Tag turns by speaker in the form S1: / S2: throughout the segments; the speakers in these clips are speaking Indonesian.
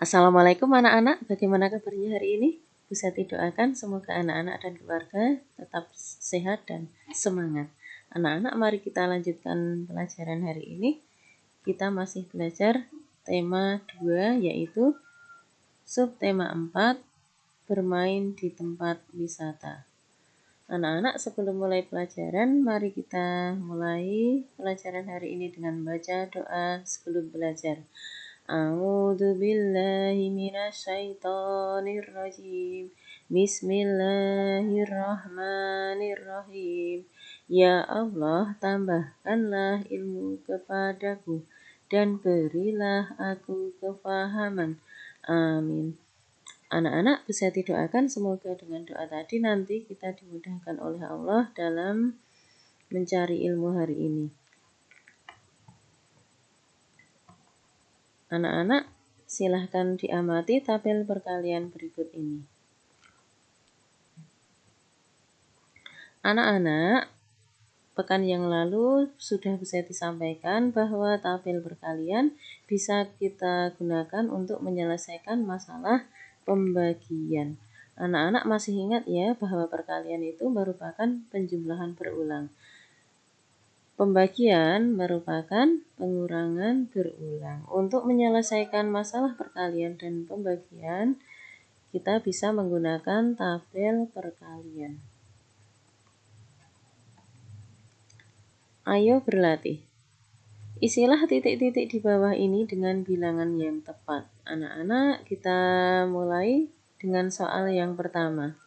S1: Assalamualaikum anak-anak, bagaimana kabarnya hari ini? Bisa doakan semoga anak-anak dan keluarga tetap sehat dan semangat. Anak-anak, mari kita lanjutkan pelajaran hari ini. Kita masih belajar tema 2 yaitu subtema 4, bermain di tempat wisata. Anak-anak, sebelum mulai pelajaran, mari kita mulai pelajaran hari ini dengan membaca doa sebelum belajar. A'udzu billahi minasyaitonir rajim. Bismillahirrahmanirrahim. Ya Allah, tambahkanlah ilmu kepadaku dan berilah aku kefahaman. Amin. Anak-anak, bisa didoakan semoga dengan doa tadi nanti kita dimudahkan oleh Allah dalam mencari ilmu hari ini. Anak-anak, silahkan diamati tabel perkalian berikut ini. Anak-anak, pekan yang lalu sudah bisa disampaikan bahwa tabel perkalian bisa kita gunakan untuk menyelesaikan masalah pembagian. Anak-anak masih ingat ya bahwa perkalian itu merupakan penjumlahan berulang. Pembagian merupakan pengurangan berulang. Untuk menyelesaikan masalah perkalian dan pembagian, kita bisa menggunakan tabel perkalian. Ayo berlatih. Isilah titik-titik di bawah ini dengan bilangan yang tepat. Anak-anak, kita mulai dengan soal yang pertama.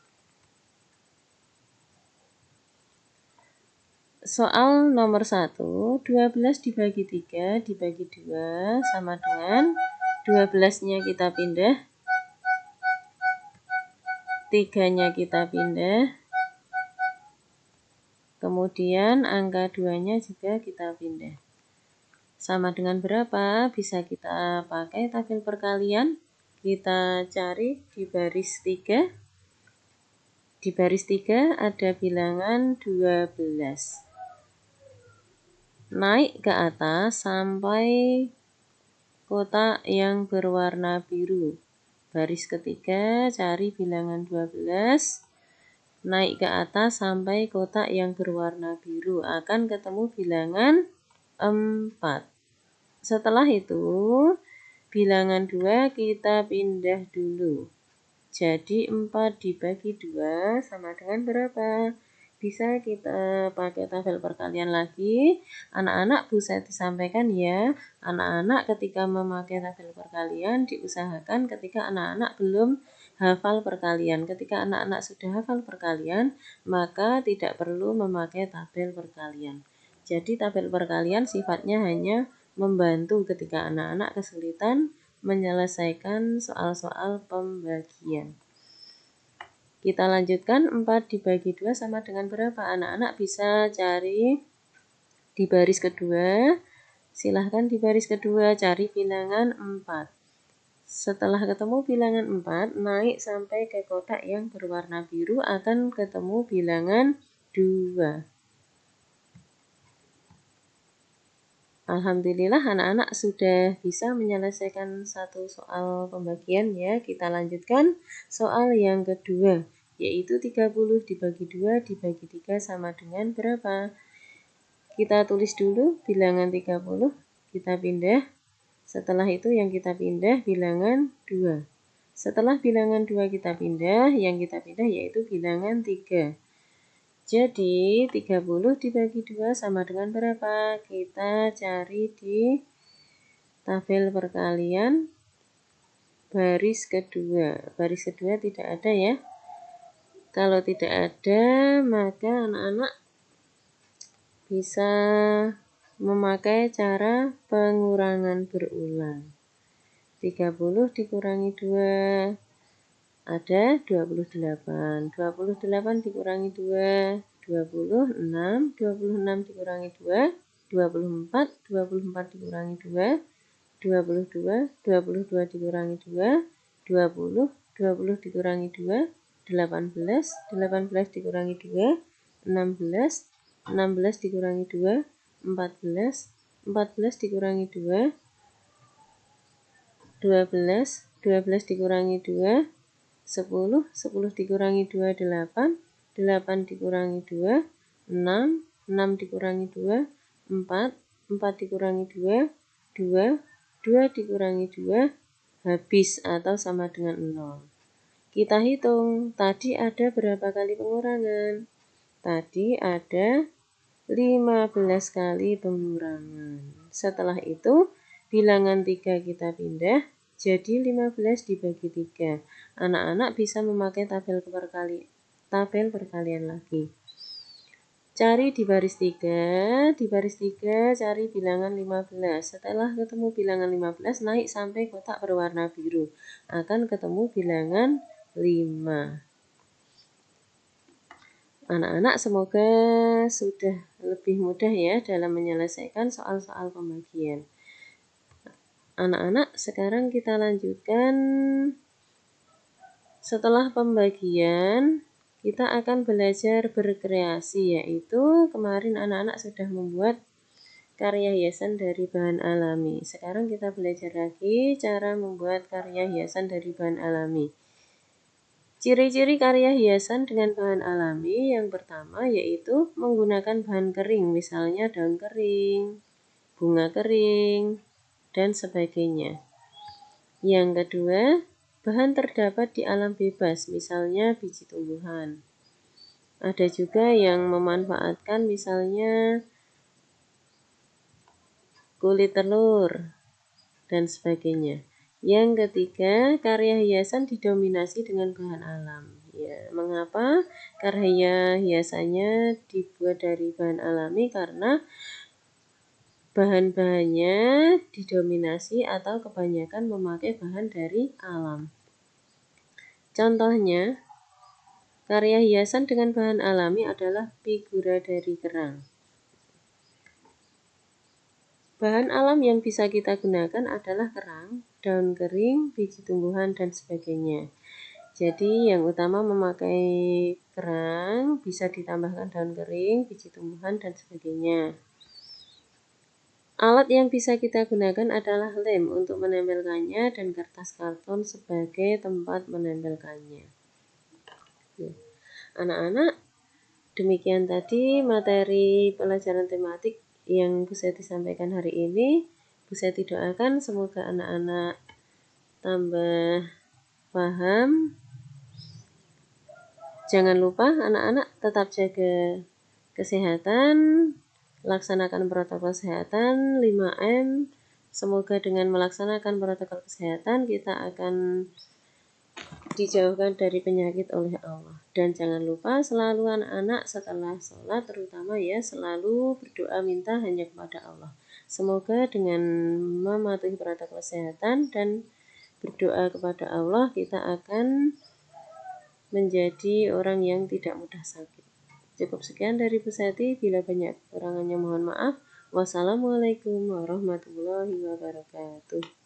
S1: Soal nomor 1, 12 dibagi 3 dibagi 2 sama dengan 12-nya kita pindah, 3-nya kita pindah, kemudian angka 2-nya juga kita pindah. Sama dengan berapa? Bisa kita pakai tabel perkalian. Kita cari di baris 3. Di baris 3 ada bilangan 12. Naik ke atas sampai kotak yang berwarna biru. Baris ketiga cari bilangan 12. Naik ke atas sampai kotak yang berwarna biru. Akan ketemu bilangan 4. Setelah itu, bilangan 2 kita pindah dulu. Jadi 4 dibagi 2 sama dengan berapa? Bisa kita pakai tabel perkalian lagi. Anak-anak bisa disampaikan ya. Anak-anak ketika memakai tabel perkalian diusahakan ketika anak-anak belum hafal perkalian. Ketika anak-anak sudah hafal perkalian, maka tidak perlu memakai tabel perkalian. Jadi tabel perkalian sifatnya hanya membantu ketika anak-anak kesulitan menyelesaikan soal-soal pembagian. Kita lanjutkan, 4 dibagi 2 sama dengan berapa? Anak-anak bisa cari di baris kedua. Silahkan di baris kedua cari bilangan 4. Setelah ketemu bilangan 4, naik sampai ke kotak yang berwarna biru akan ketemu bilangan 2. Alhamdulillah anak-anak sudah bisa menyelesaikan satu soal pembagian ya. Kita lanjutkan soal yang kedua, yaitu 30 dibagi 2 dibagi 3 sama dengan berapa? Kita tulis dulu bilangan 30, kita pindah. Setelah itu yang kita pindah bilangan 2. Setelah bilangan 2 kita pindah, yang kita pindah yaitu bilangan 3. Jadi 30 dibagi 2 sama dengan berapa? Kita cari di tabel perkalian baris kedua. Baris kedua tidak ada ya. Kalau tidak ada, maka anak-anak bisa memakai cara pengurangan berulang. 30 dikurangi 2 ada 28. 28 dikurangi 2, 26. 26 dikurangi 2, 24. 24 dikurangi 2, 22. 22 dikurangi 2, 20. 20 dikurangi 2, 18. 18 dikurangi 2, 16. 16 dikurangi 2, 14. 14 dikurangi 2, 12. 12 dikurangi 2, 10, 10 dikurangi 2, 8, 8 dikurangi 2, 6, 6 dikurangi 2, 4, 4 dikurangi 2, 2, 2 dikurangi 2, habis atau sama dengan 0. Kita hitung, tadi ada berapa kali pengurangan? Tadi ada 15 kali pengurangan. Setelah itu, bilangan 3 kita pindah, jadi 15 dibagi 3. Anak-anak bisa memakai tabel perkalian lagi. Cari di baris 3, cari bilangan 15. Setelah ketemu bilangan 15, naik sampai kotak berwarna biru. Akan ketemu bilangan 5. Anak-anak semoga sudah lebih mudah ya dalam menyelesaikan soal-soal pembagian. Anak-anak, sekarang kita lanjutkan. Setelah pembagian, kita akan belajar berkreasi, yaitu kemarin anak-anak sudah membuat karya hiasan dari bahan alami. Sekarang kita belajar lagi cara membuat karya hiasan dari bahan alami. Ciri-ciri karya hiasan dengan bahan alami yang pertama yaitu menggunakan bahan kering, misalnya daun kering, bunga kering, dan sebagainya. Yang kedua, bahan terdapat di alam bebas, misalnya biji tumbuhan. Ada juga yang memanfaatkan misalnya kulit telur, dan sebagainya. Yang ketiga, karya hiasan didominasi dengan bahan alam. Ya, mengapa karya hiasannya dibuat dari bahan alami? Karena bahan-bahannya didominasi atau kebanyakan memakai bahan dari alam. Contohnya, karya hiasan dengan bahan alami adalah figura dari kerang. Bahan alam yang bisa kita gunakan adalah kerang, daun kering, biji tumbuhan, dan sebagainya. Jadi yang utama memakai kerang, bisa ditambahkan daun kering, biji tumbuhan, dan sebagainya. Alat yang bisa kita gunakan adalah lem untuk menempelkannya dan kertas karton sebagai tempat menempelkannya. Anak-anak, demikian tadi materi pelajaran tematik yang Bu Seti sampaikan hari ini. Bu Seti doakan semoga anak-anak tambah paham. Jangan lupa anak-anak tetap jaga kesehatan, laksanakan protokol kesehatan 5M. Semoga dengan melaksanakan protokol kesehatan kita akan dijauhkan dari penyakit oleh Allah. Dan jangan lupa selalu anak-anak setelah sholat terutama ya selalu berdoa minta hanya kepada Allah. Semoga dengan mematuhi protokol kesehatan dan berdoa kepada Allah kita akan menjadi orang yang tidak mudah sakit. Cukup sekian dari Bu Seti, bila banyak kekurangannya mohon maaf. Wassalamualaikum warahmatullahi wabarakatuh.